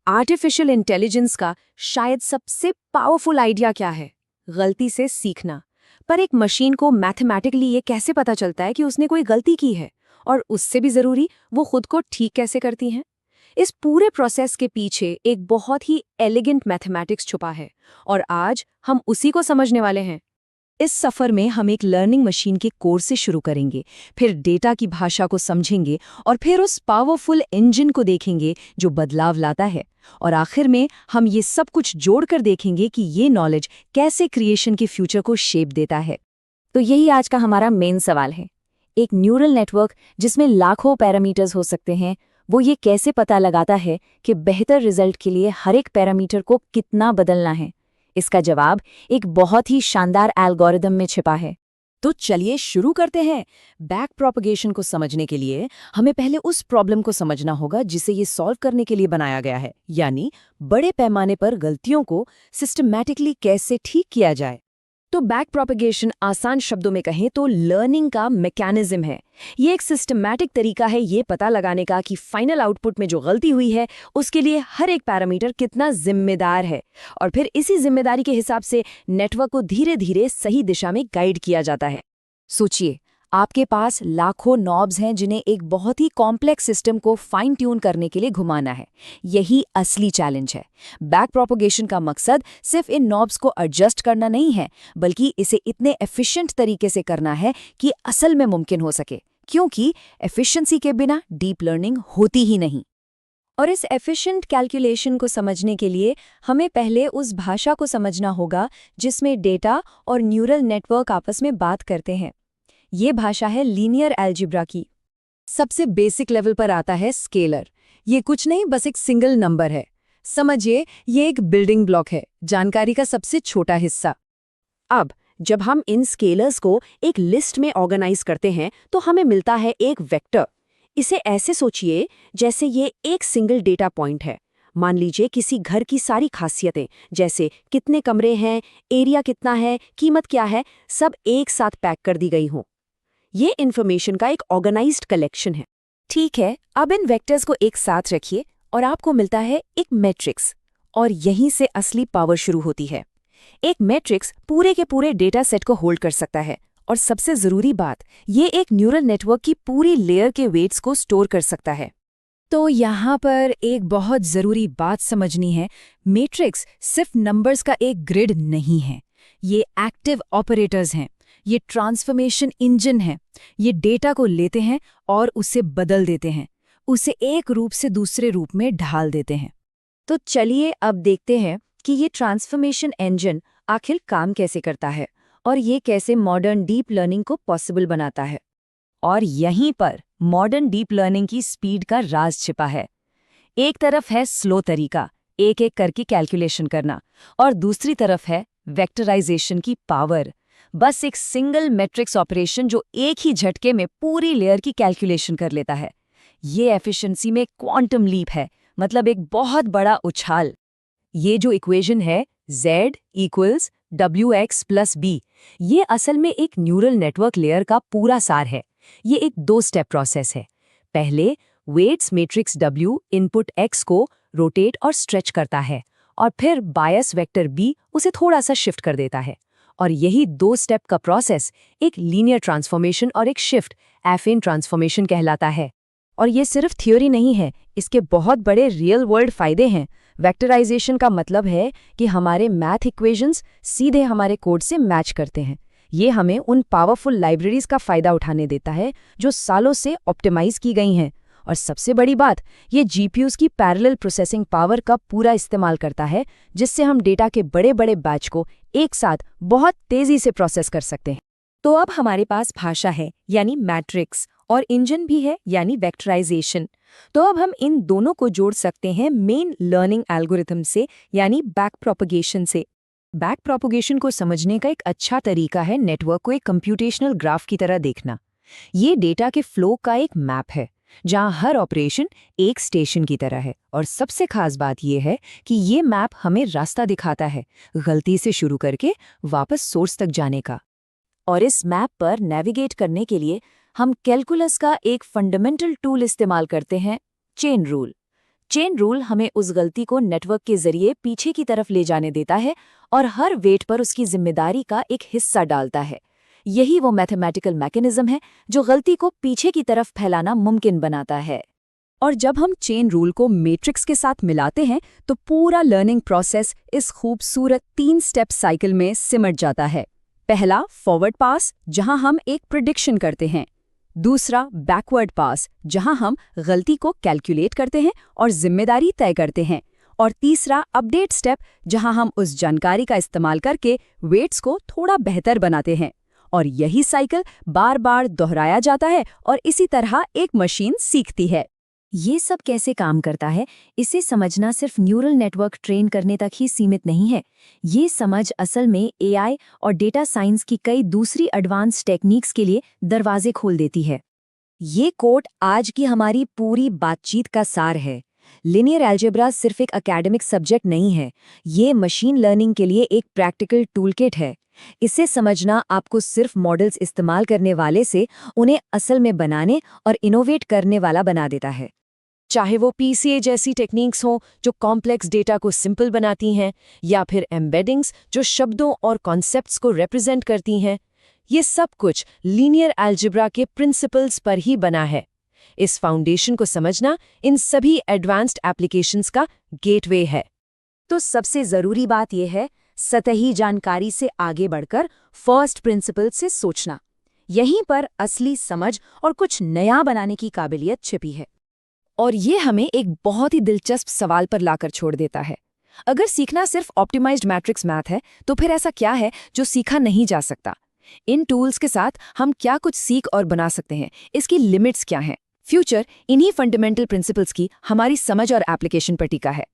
Artificial intelligence का शायद सबसे पावरफुल आइडिया क्या है? गलती से सीखना। पर एक मशीन को मैथमेटिकली ये कैसे पता चलता है कि उसने कोई गलती की है? और उससे भी जरूरी, वो खुद को ठीक कैसे करती हैं? इस पूरे प्रोसेस के पीछे एक बहुत ही एलिगेंट मैथमेटिक्स छुपा है, और आज हम उसी को समझने वाले हैं। इस सफर में हम एक लर्निंग मशीन के कोर्स से शुरू करेंगे, फिर डेटा की भाषा को समझेंगे और फिर उस पावरफुल इंजन को देखेंगे जो बदलाव लाता है। और आखिर में हम ये सब कुछ जोड़कर देखेंगे कि ये नॉलेज कैसे क्रिएशन के फ्यूचर को शेप देता है। तो यही आज का हमारा मेन सवाल है। एक न्यूरल नेटवर्क जिसमें लाखों पैरामीटर्स हो सकते हैं, वो ये कैसे पता लगाता है कि बेहतर रिजल्ट के लिए हर एक पैरामीटर को कितना बदलना है? इसका जवाब एक बहुत ही शानदार एल्गोरिदम में छिपा है। तो चलिए शुरू करते हैं। बैक प्रोपगेशन को समझने के लिए हमें पहले उस प्रॉब्लम को समझना होगा जिसे ये सॉल्व करने के लिए बनाया गया है, यानी बड़े पैमाने पर गलतियों को सिस्टमैटिकली कैसे ठीक किया जाए। तो बैक प्रोपगेशन आसान शब्दों में कहें तो लर्निंग का मैकेनिज्म है। ये एक सिस्टमैटिक तरीका है ये पता लगाने का कि फाइनल आउटपुट में जो गलती हुई है उसके लिए हर एक पैरामीटर कितना जिम्मेदार है, और फिर इसी जिम्मेदारी के हिसाब से नेटवर्क को धीरे धीरे सही दिशा में गाइड किया जाता है। सोचिए, आपके पास लाखों नॉब्स हैं जिन्हें एक बहुत ही कॉम्प्लेक्स सिस्टम को फाइन ट्यून करने के लिए घुमाना है। यही असली चैलेंज है। बैक प्रोपगेशन का मकसद सिर्फ इन नॉब्स को एडजस्ट करना नहीं है, बल्कि इसे इतने एफिशिएंट तरीके से करना है कि असल में मुमकिन हो सके, क्योंकि एफिशिएंसी के बिना डीप लर्निंग होती ही नहीं। और इस एफिशिएंट कैलकुलेशन को समझने के लिए हमें पहले उस भाषा को समझना होगा जिसमें डेटा और न्यूरल नेटवर्क आपस में बात करते हैं। ये भाषा है लीनियर अलजेब्रा की। सबसे बेसिक लेवल पर आता है स्केलर। ये कुछ नहीं, बस एक सिंगल नंबर है। समझिए, ये एक बिल्डिंग ब्लॉक है, जानकारी का सबसे छोटा हिस्सा। अब जब हम इन स्केलर्स को एक लिस्ट में ऑर्गेनाइज करते हैं तो हमें मिलता है एक वेक्टर। इसे ऐसे सोचिए जैसे ये एक सिंगल डेटा पॉइंट है। मान लीजिए किसी घर की सारी खासियतें, जैसे कितने कमरे हैं, एरिया कितना है, कीमत क्या है, सब एक साथ पैक कर दी गई हों। ये इन्फॉर्मेशन का एक ऑर्गेनाइज्ड कलेक्शन है। ठीक है, अब इन वेक्टर्स को एक साथ रखिए और आपको मिलता है एक मैट्रिक्स। और यहीं से असली पावर शुरू होती है। एक मैट्रिक्स पूरे के पूरे डेटा सेट को होल्ड कर सकता है, और सबसे जरूरी बात, ये एक न्यूरल नेटवर्क की पूरी लेयर के वेट्स को स्टोर कर सकता है। तो यहाँ पर एक बहुत जरूरी बात समझनी है। मैट्रिक्स सिर्फ नंबर्स का एक ग्रिड नहीं है, ये एक्टिव ऑपरेटर्स हैं। ये ट्रांसफॉर्मेशन इंजन है। ये डेटा को लेते हैं और उसे बदल देते हैं, उसे एक रूप से दूसरे रूप में ढाल देते हैं। तो चलिए अब देखते हैं कि ये ट्रांसफॉर्मेशन इंजन आखिर काम कैसे करता है और ये कैसे मॉडर्न डीप लर्निंग को पॉसिबल बनाता है। और यहीं पर मॉडर्न डीप लर्निंग की स्पीड का राज छिपा है। एक तरफ है स्लो तरीका, एक एक करके कैलकुलेशन करना, और दूसरी तरफ है वेक्टराइजेशन की पावर। बस एक सिंगल मैट्रिक्स ऑपरेशन जो एक ही झटके में पूरी लेयर की कैलकुलेशन कर लेता है। ये एफिशिएंसी में क्वांटम लीप है, मतलब एक बहुत बड़ा उछाल। ये जो इक्वेशन है z = wx + b, ये असल में एक न्यूरल नेटवर्क लेयर का पूरा सार है। ये एक 2 स्टेप प्रोसेस है। पहले weights matrix w input x को रोटेट और स्ट्रेच करता है, और फिर बायस वेक्टर b उसे थोड़ा सा शिफ्ट कर देता है। और यही 2 स्टेप का प्रोसेस एक लीनियर ट्रांसफॉर्मेशन और एक शिफ्ट एफेन ट्रांसफॉर्मेशन कहलाता है। और ये सिर्फ थ्योरी नहीं है, इसके बहुत बड़े रियल वर्ल्ड फायदे हैं। वेक्टराइजेशन का मतलब है कि हमारे मैथ इक्वेशंस सीधे हमारे कोड से मैच करते हैं। ये हमें उन पावरफुल लाइब्रेरीज का फायदा उठाने देता है जो सालों से ऑप्टिमाइज की गई हैं। और सबसे बड़ी बात, ये जीपीयूज की पैरेलल प्रोसेसिंग पावर का पूरा इस्तेमाल करता है, जिससे हम डेटा के बड़े बड़े बैच को एक साथ बहुत तेजी से प्रोसेस कर सकते हैं। तो अब हमारे पास भाषा है, यानी मैट्रिक्स, और इंजन भी है, यानी वेक्टराइजेशन। तो अब हम इन दोनों को जोड़ सकते हैं मेन लर्निंग एल्गोरिथम से, यानी बैक प्रोपगेशन से। बैक प्रोपगेशन को समझने का एक अच्छा तरीका है नेटवर्क को एक कंप्यूटेशनल ग्राफ की तरह देखना। ये डेटा के फ्लो का एक मैप है, जहां हर ऑपरेशन एक स्टेशन की तरह है। और सबसे खास बात यह है कि ये मैप हमें रास्ता दिखाता है, गलती से शुरू करके वापस सोर्स तक जाने का। और इस मैप पर नेविगेट करने के लिए हम कैलकुलस का एक फंडामेंटल टूल इस्तेमाल करते हैं, चेन रूल। चेन रूल हमें उस गलती को नेटवर्क के जरिए पीछे की तरफ ले जाने देता है और हर वेट पर उसकी जिम्मेदारी का एक हिस्सा डालता है। यही वो मैथमेटिकल मैकेनिज्म है जो गलती को पीछे की तरफ फैलाना मुमकिन बनाता है। और जब हम चेन रूल को मैट्रिक्स के साथ मिलाते हैं तो पूरा लर्निंग प्रोसेस इस खूबसूरत 3 स्टेप साइकिल में सिमट जाता है। पहला फॉरवर्ड पास, जहां हम एक प्रिडिक्शन करते हैं। दूसरा बैकवर्ड पास, जहां हम गलती को कैलकुलेट करते हैं और जिम्मेदारी तय करते हैं। और तीसरा अपडेट स्टेप, जहां हम उस जानकारी का इस्तेमाल करके वेट्स को थोड़ा बेहतर बनाते हैं। और यही साइकिल बार बार दोहराया जाता है और इसी तरह एक मशीन सीखती है। ये सब कैसे काम करता है, इसे समझना सिर्फ न्यूरल नेटवर्क ट्रेन करने तक ही सीमित नहीं है। ये समझ असल में एआई और डेटा साइंस की कई दूसरी एडवांस टेक्निक्स के लिए दरवाजे खोल देती है। ये कोट आज की हमारी पूरी बातचीत का सार है। लिनियर अलजेब्रा सिर्फ एक एकेडमिक सब्जेक्ट नहीं है, ये मशीन लर्निंग के लिए एक प्रैक्टिकल टूलकिट है। इसे समझना आपको सिर्फ मॉडल्स इस्तेमाल करने वाले से उन्हें असल में बनाने और इनोवेट करने वाला बना देता है। चाहे वो पीसीए जैसी टेक्निक्स हों जो कॉम्प्लेक्स डेटा को सिंपल बनाती हैं, या फिर एम्बेडिंग्स जो शब्दों और कॉन्सेप्ट्स को रिप्रेजेंट करती हैं, ये सब कुछ लीनियर अलजेब्रा के प्रिंसिपल्स पर ही बना है। इस फाउंडेशन को समझना इन सभी एडवांस्ड एप्लीकेशंस का गेटवे है। तो सबसे ज़रूरी बात यह है, सतही जानकारी से आगे बढ़कर फर्स्ट प्रिंसिपल से सोचना। यहीं पर असली समझ और कुछ नया बनाने की काबिलियत छिपी है। और ये हमें एक बहुत ही दिलचस्प सवाल पर लाकर छोड़ देता है। अगर सीखना सिर्फ ऑप्टिमाइज्ड मैट्रिक्स मैथ है, तो फिर ऐसा क्या है जो सीखा नहीं जा सकता? इन टूल्स के साथ हम क्या कुछ सीख और बना सकते हैं? इसकी लिमिट्स क्या हैं? फ्यूचर इन्हीं फंडामेंटल प्रिंसिपल्स की हमारी समझ और एप्लीकेशन पर टिका है।